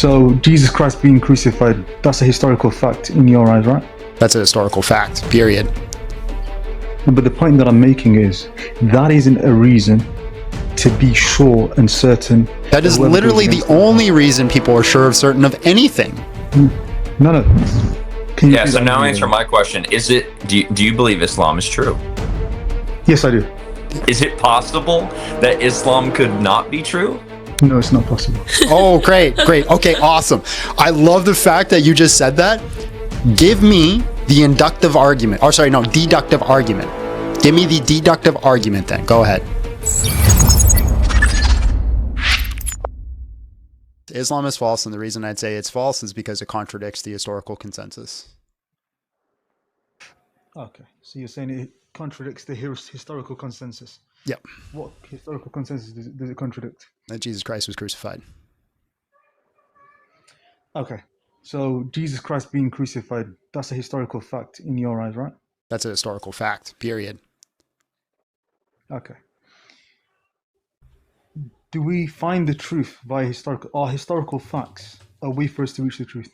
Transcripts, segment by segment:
So Jesus Christ being crucified, that's a historical fact in your eyes, right? That's a historical fact, period. But the point that I'm making is that isn't a reason to be sure and certain. That is literally the only reason people are sure of certain of anything. No. Yeah, so now answer my question. Do you believe Islam is true? Yes, I do. Is it possible that Islam could not be true? No, it's not possible. Oh, great. Okay, awesome. I love the fact that you just said that. Give me the inductive argument. Or sorry, no, deductive argument. Give me the deductive argument then. Go ahead. Islam is false, and the reason I'd say it's false is because it contradicts the historical consensus. Okay, so you're saying it contradicts the historical consensus. Yep. What historical consensus does it contradict? That Jesus Christ was crucified. Okay, so Jesus Christ being crucified, that's a historical fact in your eyes, right? That's a historical fact, period. Okay. Do we find the truth via historical facts a way for us to reach the truth?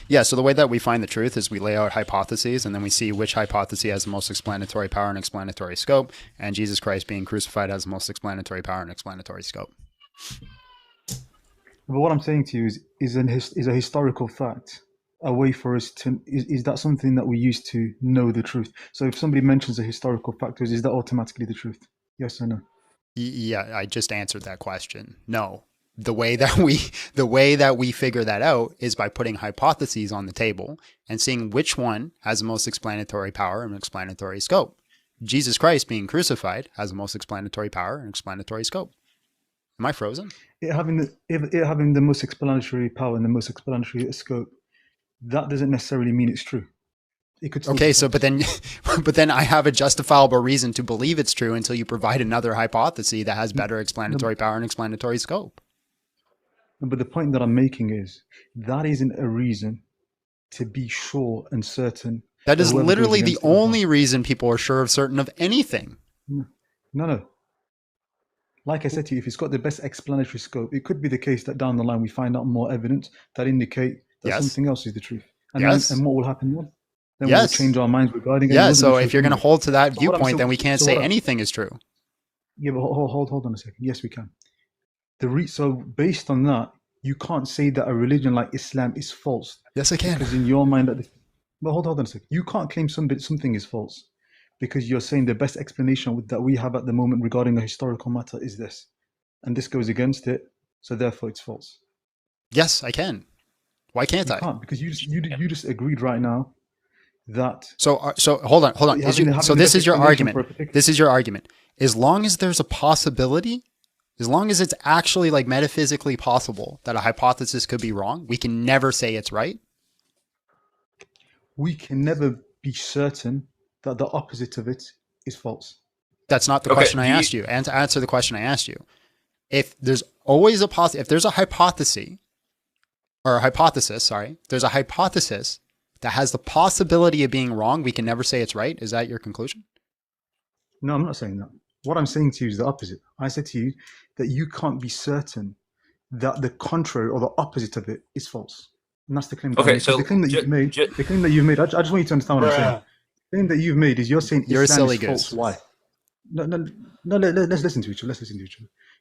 Yeah, so the way that we find the truth is we lay out hypotheses, and then we see which hypothesis has the most explanatory power and explanatory scope, and Jesus Christ being crucified has the most explanatory power and explanatory scope. But what I'm saying to you is a historical fact a way for us to, is that something that we use to know the truth? So if somebody mentions a historical fact, is that automatically the truth? Yes or no? Yeah, I just answered that question. No. The way that we figure that out is by putting hypotheses on the table and seeing which one has the most explanatory power and explanatory scope. Jesus Christ being crucified has the most explanatory power and explanatory scope. Am I frozen? It having the most explanatory power and the most explanatory scope, that doesn't necessarily mean it's true. It could okay, so but then I have a justifiable reason to believe it's true until you provide another hypothesis that has better explanatory power and explanatory scope. But the point that I'm making is that isn't a reason to be sure and certain. That is literally the only reason people are sure of certain of anything. No. Like I said to you, if it's got the best explanatory scope, it could be the case that down the line we find out more evidence that indicate that something else is the truth. And and what will happen then? Then we'll change our minds regarding it. Yeah, so if you're going to hold to that viewpoint, then we can't say anything is true. Yeah, but hold on a second. Yes, we can. So based on that, you can't say that a religion like Islam is false. Yes, I can. Because in your mind, but hold on a second. You can't claim something is false because you're saying the best explanation that we have at the moment regarding a historical matter is this, and this goes against it, so therefore it's false. Yes, I can. Why can't I? Can't, because you just agreed right now that. So hold on. So this is your argument. This is your argument. As long as there's a possibility. As long as it's actually like metaphysically possible that a hypothesis could be wrong, we can never say it's right. We can never be certain that the opposite of it is false. That's not the question I asked you. And to answer the question I asked you, if there's always if there's a hypothesis, there's a hypothesis that has the possibility of being wrong, we can never say it's right. Is that your conclusion? No, I'm not saying that. What I'm saying to you is the opposite. I said to you that you can't be certain that the contrary or the opposite of it is false. And that's the claim. Okay, so the claim that you've made, I just want you to understand what I'm saying. The claim that you've made is you're saying you're Islam a silly is false. goose. Why? No, let's listen to each other.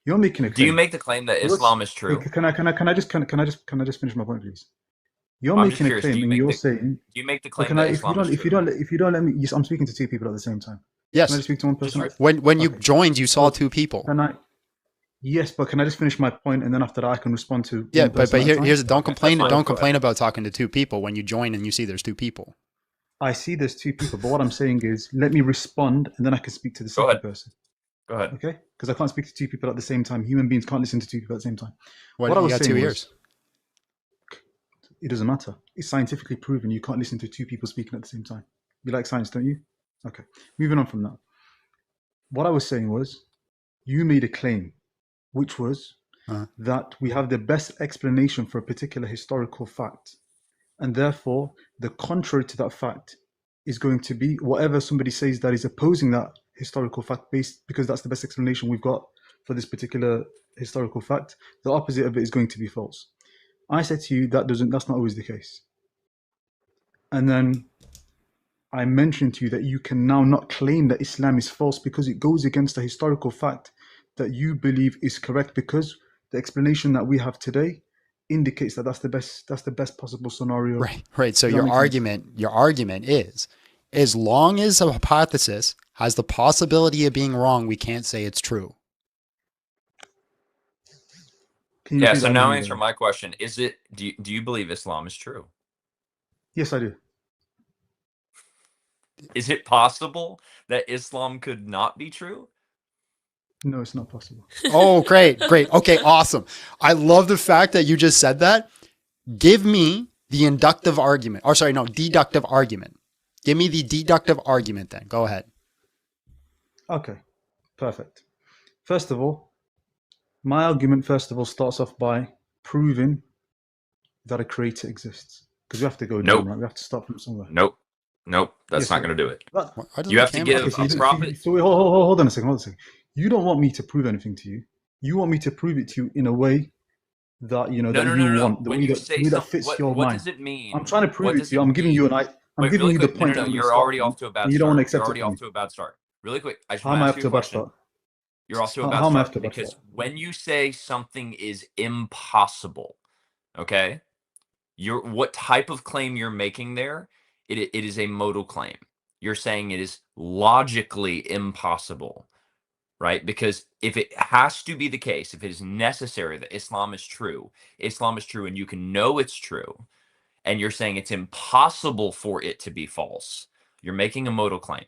You're making a claim. Do you make the claim that Islam is true? Can I just finish my point, please? You're making a claim and you're saying. Do you make the claim that Islam is true? If you don't let me, I'm speaking to two people at the same time. Yes. Can I just speak to one person? When you joined, you saw two people. Yes, but can I just finish my point and then after that I can respond to? Yeah, but here's don't complain about talking to two people when you join and you see there's two people. I see there's two people, but what I'm saying is let me respond and then I can speak to the second person. Go ahead. Okay? Because I can't speak to two people at the same time. Human beings can't listen to two people at the same time. What I was saying 2 ears? It doesn't matter. It's scientifically proven you can't listen to two people speaking at the same time. You like science, don't you? Okay. Moving on from that. What I was saying was you made a claim, which was that we have the best explanation for a particular historical fact. And therefore, the contrary to that fact is going to be whatever somebody says that is opposing that historical fact based, because that's the best explanation we've got for this particular historical fact. The opposite of it is going to be false. I said to you that's not always the case. And then I mentioned to you that you can now not claim that Islam is false because it goes against the historical fact that you believe is correct, because the explanation that we have today indicates that that's the best possible scenario. Right. So Does that your make sense? argument is, as long as a hypothesis has the possibility of being wrong, we can't say it's true. Can you Yeah, repeat so that now again, answer brother? my question. Do you believe Islam is true? Yes, I do. Is it possible that Islam could not be true? No, it's not possible. Oh, great. Okay, awesome. I love the fact that you just said that. Give me the inductive argument. Or sorry, no, deductive argument. Give me the deductive argument then. Go ahead. Okay, perfect. First of all, my argument starts off by proving that a creator exists, because we have to go down, Nope. right? We have to start from somewhere. Nope. That's Yes, not sir. going to do it. But, Why doesn't You the have to camera give come okay, up? a prophet. so wait, hold on a second. You don't want me to prove anything to you. You want me to prove it to you in a way that No, that no, you no, no. want, the When way you that say fits your what mind. does it mean? I'm trying to prove What it does to you. it I'm giving you mean? I'm Wait, giving really you the quick. No, no, point. no. I'm going to You're start already from, off to a bad and you don't want to start. You're accept it already from off me. to a bad start. Really quick. I just How want am to I ask off you to a a bad question. start? You're off to a bad How am I start off to a bad because start? when you say something is impossible, okay? What type of claim you're making there? It is a modal claim. You're saying it is logically impossible, right? Because if it has to be the case, if it is necessary that Islam is true, and you can know it's true, and you're saying it's impossible for it to be false, you're making a modal claim.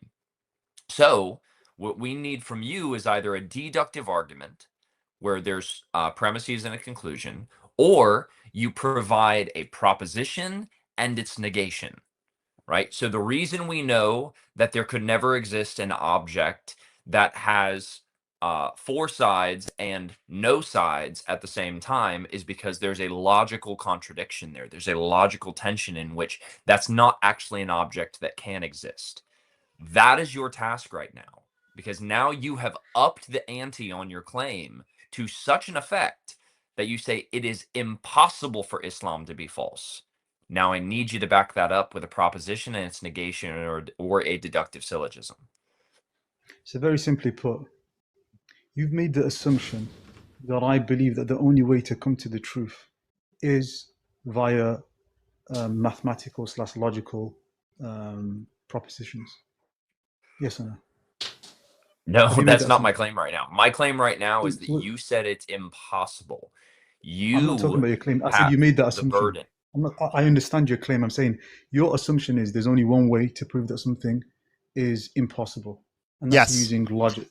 So what we need from you is either a deductive argument where there's premises and a conclusion, or you provide a proposition and its negation, right? So the reason we know that there could never exist an object that has four sides and no sides at the same time is because there's a logical contradiction there. There's a logical tension in which that's not actually an object that can exist. That is your task right now, because now you have upped the ante on your claim to such an effect that you say it is impossible for Islam to be false. Now I need you to back that up with a proposition and its negation, or a deductive syllogism. So very simply put, you've made the assumption that I believe that the only way to come to the truth is via mathematical / logical propositions. Yes or no? No, Have you made that's that not my assumption? claim right now. My claim right now is that Well, you said it's impossible. I'm not talking You about your claim. I said have you made that the assumption. burden. I understand your claim. I'm saying your assumption is there's only one way to prove that something is impossible, and that's Yes. using logic.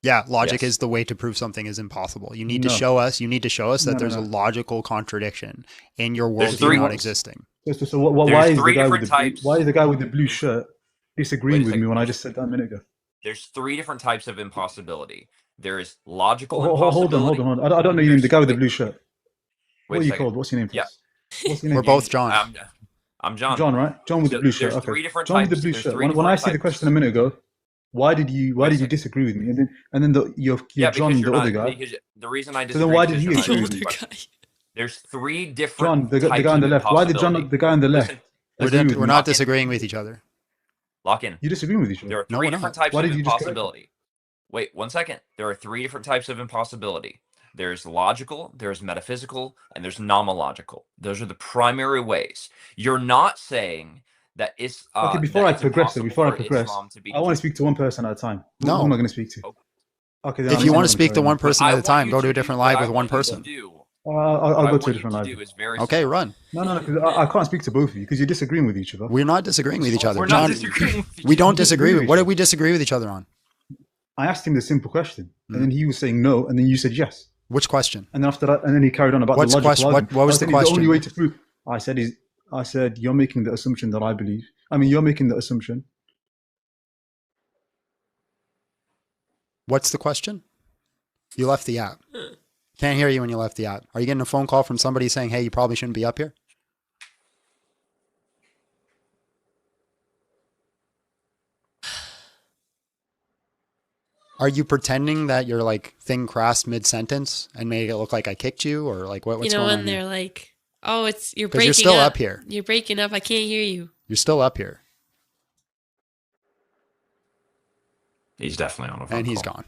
Yeah, logic Yes. is the way to prove something is impossible. You need to No, show us that no, there's a no. logical contradiction in your There's worldview three. not existing. So why There's is the three guy with different the blue, types. There's shirt Wait disagreeing a with me second. when I just said that a minute ago? There's three different types of impossibility. There is logical Hold on, impossibility. I don't know your name. The guy with the Wait, blue shirt. wait What a are you second. called? What's your name, Yeah, please? What's your We're name? both John. I'm John. John, right? John with the So blue shirt. there's Okay. three different John with the types. blue There's shirt. three When I different asked you the question a types. minute ago, why did Wait a you second. disagree with me? And then your Yeah, John, because you're the other not. guy. Because the reason I So then disagree why is did because he you're not agree The with answering me? the older question. guy. There's three different John, the types guy on of the left. Why did impossibility. the guy on the left Listen, agree with We're me? not lock in. disagreeing with each other. Lock in. You disagree with each other. There are No, three we're different not. types Why of did you just correct me? impossibility. Wait 1 second. There are three different types of impossibility. There's logical, there's metaphysical, and there's nomological. Those are the primary ways. You're not saying that it's Okay, that it's impossible for Islam to be. I want to speak to one person at a time. Who am No. I going to speak to? Oh, Okay, then If I'm you not want to going to speak carry to on. one what person I at a want time, you go to to a do, different what live I with one want you to person. do, I'll what I go to a want you different to live. do is very Okay, simple. run. No, because I can't speak to both of you because you're disagreeing with each other. We're not disagreeing with each other. We're not John, disagreeing with each we don't other. disagree with. with What each did other. we disagree with each other on? I asked him the simple question, and then he was saying no, and then you said yes, Which question? and then after that, and then he carried on about What's the logical question? argument. What I was was the saying the only question? way to prove. I said you're making the assumption that I believe. I mean, you're making the assumption. What's the question? You left the app. Can't hear you when you left the app. Are you getting a phone call from somebody saying, "Hey, you probably shouldn't be up here"? Are you pretending that your thing crashed mid-sentence and made it look like I kicked you, or what's You know, going when on they're here? like, Oh, you're Because breaking you're still up. up here. You're breaking up. I can't hear you. You're still up here. He's definitely on a phone And he's call. gone.